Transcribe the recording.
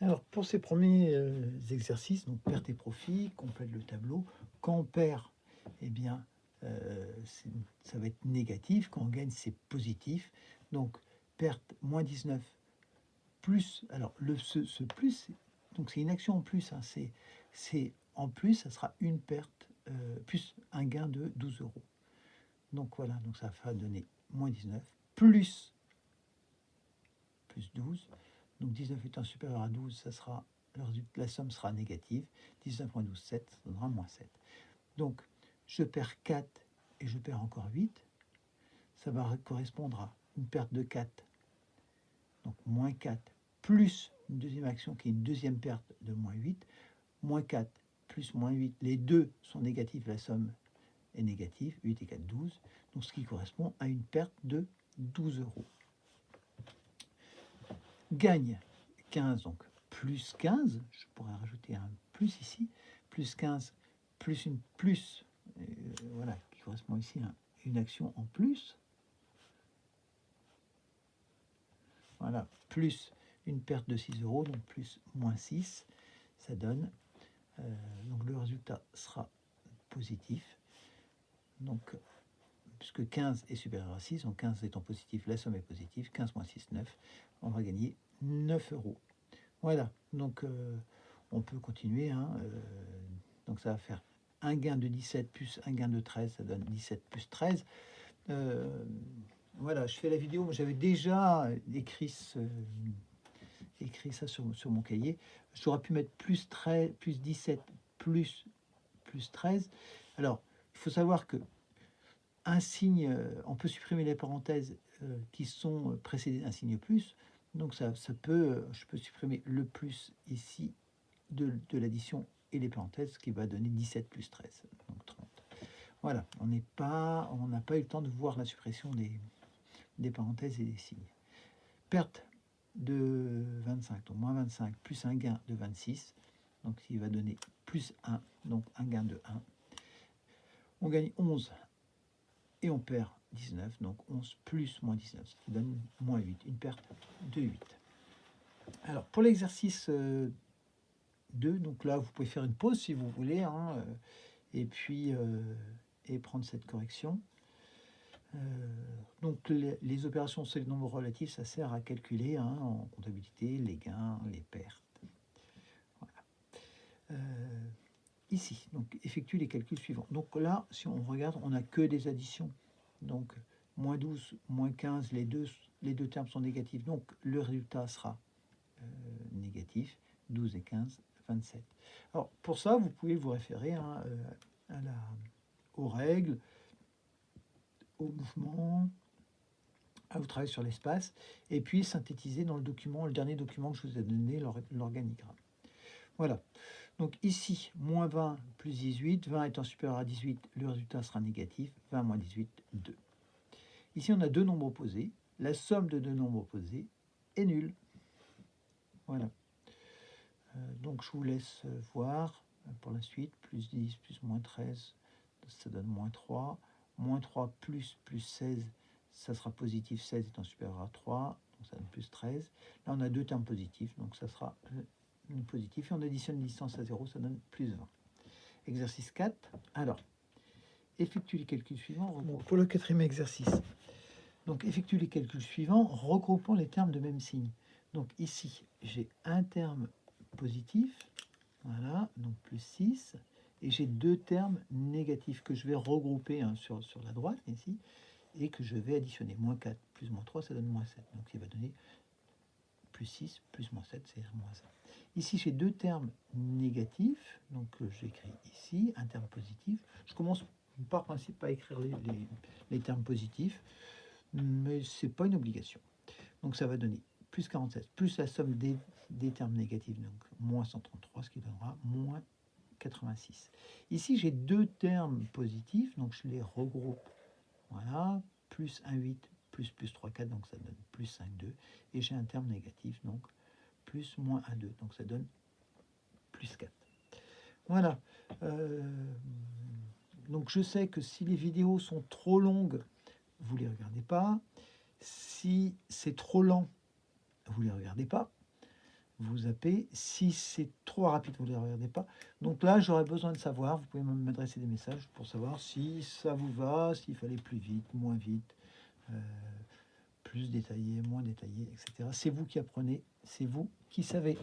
Alors, pour ces premiers exercices, donc perte et profit, complète le tableau. Quand on perd, eh bien, ça va être négatif. Quand on gagne, c'est positif. Donc, perte moins 19 plus. Alors, ce plus, donc c'est une action en plus. Hein, c'est en plus, ça sera une perte plus un gain de 12 euros. Donc voilà, donc ça va donner moins 19 plus 12. Donc 19 étant supérieur à 12, ça sera, la somme sera négative. 19 moins 12, 7, ça donnera moins 7. Donc je perds 4 et je perds encore 8. Ça va correspondre à une perte de 4, donc moins 4, plus une deuxième action qui est une deuxième perte de moins 8. Moins 4 plus moins 8, les deux sont négatifs, la somme est négative, 8 et 4, 12. Donc ce qui correspond à une perte de 12 euros. Gagne 15, donc plus 15, je pourrais rajouter un plus ici, plus 15, plus une plus, voilà, qui correspond ici à une action en plus. Voilà, plus une perte de 6 euros, donc plus moins 6, ça donne, donc le résultat sera positif. Donc, puisque 15 est supérieur à 6, donc 15 étant positif, la somme est positive, 15 moins 6, 9, on va gagner 9 euros. Voilà, donc on peut continuer. Hein, donc ça va faire un gain de 17 plus un gain de 13, ça donne 17 plus 13. Voilà, je fais la vidéo, j'avais déjà écrit ça sur mon cahier. J'aurais pu mettre plus 13, plus 17, plus 13. Alors, il faut savoir que un signe, on peut supprimer les parenthèses qui sont précédées d'un signe plus. Donc ça peut, je peux supprimer le plus ici de l'addition et les parenthèses, ce qui va donner 17 plus 13, donc 30. Voilà, on n'a pas eu le temps de voir la suppression des parenthèses et des signes. Perte de 25, donc moins 25, plus un gain de 26, donc il va donner plus 1, donc un gain de 1. On gagne 11 et on perd 19, donc 11 plus moins 19, ce qui donne moins 8, une perte de 8. Alors, pour l'exercice 2, donc là, vous pouvez faire une pause si vous voulez, hein, et puis et prendre cette correction. Donc les opérations sur les nombres relatifs, ça sert à calculer hein, en comptabilité les gains, les pertes. Voilà. Ici, donc effectue les calculs suivants. Donc là, si on regarde, on n'a que des additions. Donc moins 12, moins 15, les deux termes sont négatifs. Donc le résultat sera négatif. 12 et 15, 27. Alors pour ça, vous pouvez vous référer hein, aux règles, au mouvement, à vous travailler sur l'espace, et puis synthétiser dans le document, le dernier document que je vous ai donné, l'organigramme. Voilà. Donc ici, moins 20 plus 18, 20 étant supérieur à 18, le résultat sera négatif, 20 moins 18, 2. Ici, on a deux nombres opposés. La somme de deux nombres opposés est nulle. Voilà. Donc je vous laisse voir pour la suite. Plus 10 plus moins 13, ça donne moins 3. Moins 3 plus 16, ça sera positif, 16 étant supérieur à 3, donc ça donne plus 13. Là, on a deux termes positifs, donc ça sera positif. Et on additionne une distance à 0, ça donne plus 20. Exercice 4. Alors, effectue les calculs suivants. Bon, pour le quatrième exercice, donc effectue les calculs suivants, regroupant les termes de même signe. Donc ici, j'ai un terme positif, voilà, donc plus 6, et j'ai deux termes négatifs que je vais regrouper hein, sur la droite ici, et que je vais additionner. Moins 4 plus moins 3, ça donne moins 7. Donc il va donner plus 6 plus moins 7, c'est moins 7. Ici, j'ai deux termes négatifs, donc j'écris ici un terme positif. Je commence par principe à écrire les termes positifs, mais ce n'est pas une obligation. Donc ça va donner plus 47, plus la somme des termes négatifs, donc moins 133, ce qui donnera moins 86. Ici, j'ai deux termes positifs, donc je les regroupe. Voilà, plus 1, 8, plus 3, 4, donc ça donne plus 5, 2. Et j'ai un terme négatif, donc plus moins 1, 2, donc ça donne plus 4. Voilà. Donc je sais que si les vidéos sont trop longues, vous ne les regardez pas. Si c'est trop lent, vous ne les regardez pas. vous zappez. Si c'est trop rapide, vous ne les regardez pas. Donc là, j'aurais besoin de savoir, vous pouvez m'adresser des messages pour savoir si ça vous va, s'il fallait plus vite, moins vite, plus détaillé, moins détaillé, etc. C'est vous qui apprenez, c'est vous qui savez.